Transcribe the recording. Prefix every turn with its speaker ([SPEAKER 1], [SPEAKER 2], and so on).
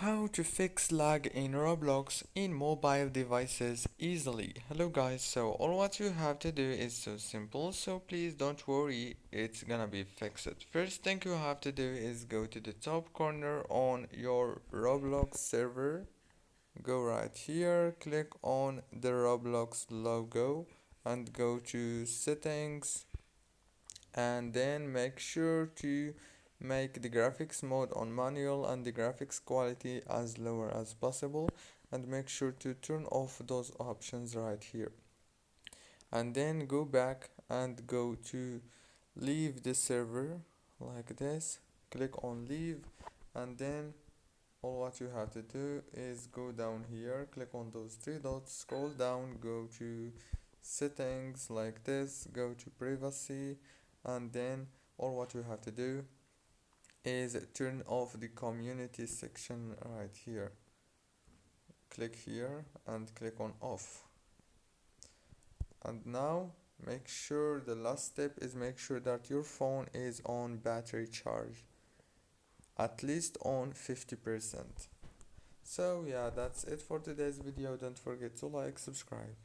[SPEAKER 1] How to fix lag in Roblox in mobile devices easily. Hello guys, so all what you have to do is so simple, so please don't worry, it's gonna be fixed. First thing you have to do is go to the top corner on your Roblox server, go right here, click on the Roblox logo and go to settings, and then make sure to make the graphics mode on manual and the graphics quality as lower as possible, and make sure to turn off those options right here, and then go back and go to leave the server like this, click on leave, and then all what you have to do is go down here, click on those three dots, scroll down, go to settings like this, go to privacy, and then all what you have to do is turn off the community section right here. Click here and click on off. And now make sure the last step is make sure that your phone is on battery charge, at least on 50%. So yeah, that's it for today's video. Don't forget to like, subscribe.